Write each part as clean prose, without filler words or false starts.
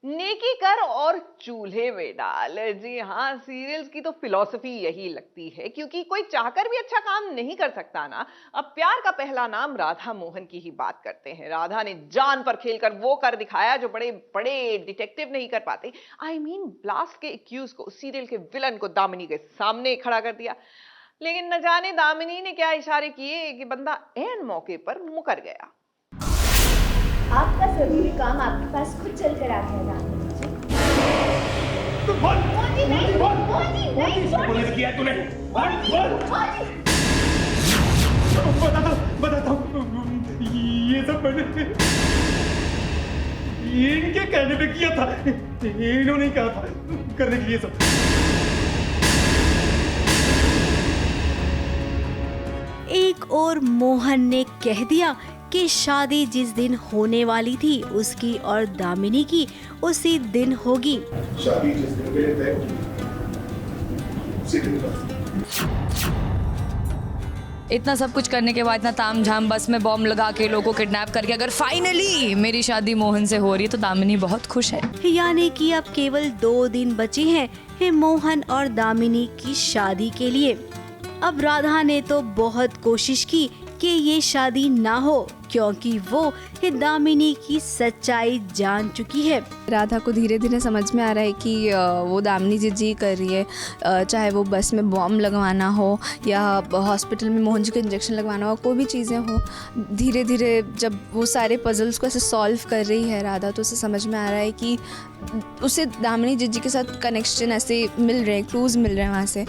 नेकी कर और चूल्हे में डाल। जी हाँ, सीरियल्स की तो फिलॉसफी यही लगती है, क्योंकि कोई चाहकर भी अच्छा काम नहीं कर सकता ना। अब प्यार का पहला नाम राधा मोहन की ही बात करते हैं। राधा ने जान पर खेलकर वो कर दिखाया जो बड़े बड़े डिटेक्टिव नहीं कर पाते। आई मीन ब्लास्ट के एक्यूज को, सीरियल के विलन को दामिनी के सामने खड़ा कर दिया। लेकिन न जाने दामिनी ने क्या इशारे किए कि बंदा एन मौके पर मुकर गया। आपका जरूरी काम आपके पास खुद चल कर आ गया राम जी। मोदी नहीं, मोदी नहीं, पुलिस किया तूने? बताता हूँ, ये सब मैंने इनके कहने पे किया था। इन्होंने कहा था करने के लिए सब। एक और मोहन ने कह दिया कि शादी जिस दिन होने वाली थी उसकी और दामिनी की उसी दिन होगी। शादी जिस दिन के लिए तय होगी, उसी दिन होगी। इतना सब कुछ करने के बाद, इतना तामझाम, बस में बॉम्ब लगा के लोगों को किडनैप करके अगर फाइनली मेरी शादी मोहन से हो रही है तो दामिनी बहुत खुश है। यानी कि अब केवल 2 दिन बचे हैं मोहन और दामिनी की शादी के लिए। अब राधा ने तो बहुत कोशिश की कि ये शादी ना हो, क्योंकि वो दामिनी की सच्चाई जान चुकी है। राधा को धीरे धीरे समझ में आ रहा है कि वो दामिनी जी कर रही है, चाहे वो बस में बॉम्ब लगवाना हो या हॉस्पिटल में मोहन जी को इंजेक्शन लगवाना हो, कोई भी चीज़ें हो। धीरे धीरे जब वो सारे पजल्स को ऐसे सॉल्व कर रही है राधा, तो उसे समझ में आ रहा है कि उसे दामिनी जी के साथ कनेक्शन ऐसे मिल रहे हैं, क्लूज़ मिल रहे हैं वहाँ से।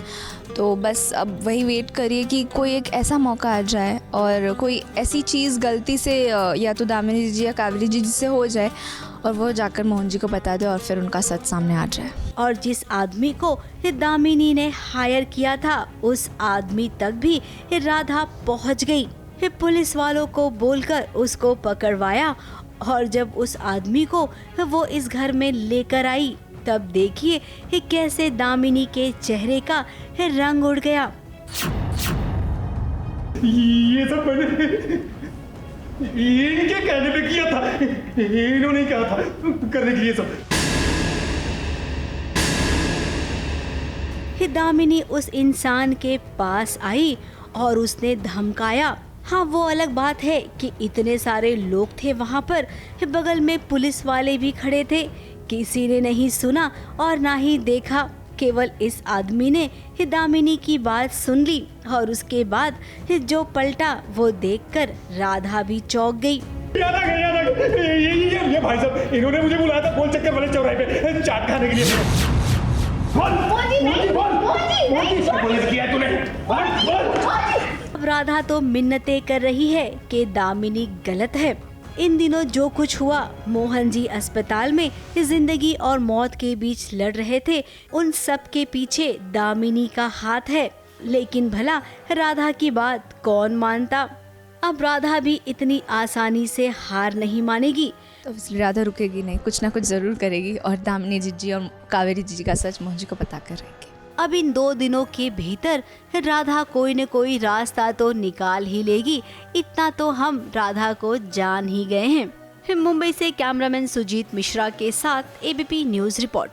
तो बस अब वही वेट करिए कि कोई एक ऐसा मौका आ जाए और कोई ऐसी चीज़ गलती से या तो दामिनी जी या कावेरी जी से हो जाए और वो जाकर मोहन जी को बता दे और फिर उनका सच सामने आ जाए। और जिस आदमी को दामिनी ने हायर किया था उस आदमी तक भी राधा पहुंच गई। पुलिस वालों को बोलकर उसको पकड़वाया और जब उस आदमी को वो इस घर में लेकर आई, तब देखिए कैसे दामिनी के चेहरे का रंग उड़ गया। ये सब मैंने इनके कहने पे किया था। इन्होंने कहा था करने के लिए सब। दामिनी उस इंसान के पास आई और उसने धमकाया। हाँ, वो अलग बात है कि इतने सारे लोग थे वहाँ पर, बगल में पुलिस वाले भी खड़े थे। किसी ने नहीं सुना और ना ही देखा। केवल इस आदमी ने दामिनी की बात सुन ली और उसके बाद जो पलटा वो देखकर राधा भी चौंक गई। याद आ गया। ये भाई साहब, इन्होंने मुझे बुलाया था गोल चक्कर वाले चौराहे पे चाट खाने के लिए। पुलिस किया तूने? अब राधा तो मिन्नतें कर रही है कि दामिनी गलत है। इन दिनों जो कुछ हुआ, मोहन जी अस्पताल में जिंदगी और मौत के बीच लड़ रहे थे, उन सब के पीछे दामिनी का हाथ है। लेकिन भला राधा की बात कौन मानता? अब राधा भी इतनी आसानी से हार नहीं मानेगी। तो इसलिए राधा रुकेगी नहीं, कुछ ना कुछ ज़रूर करेगी और दामिनी जी और कावेरी जी का सच मोहन जी को पता कर रहेगी। अब इन 2 दिनों के भीतर राधा कोई न कोई रास्ता तो निकाल ही लेगी। इतना तो हम राधा को जान ही गए हैं। मुंबई से कैमरामैन सुजीत मिश्रा के साथ ABP news report.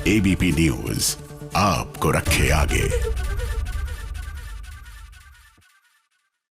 ABP news आपको रखे आगे।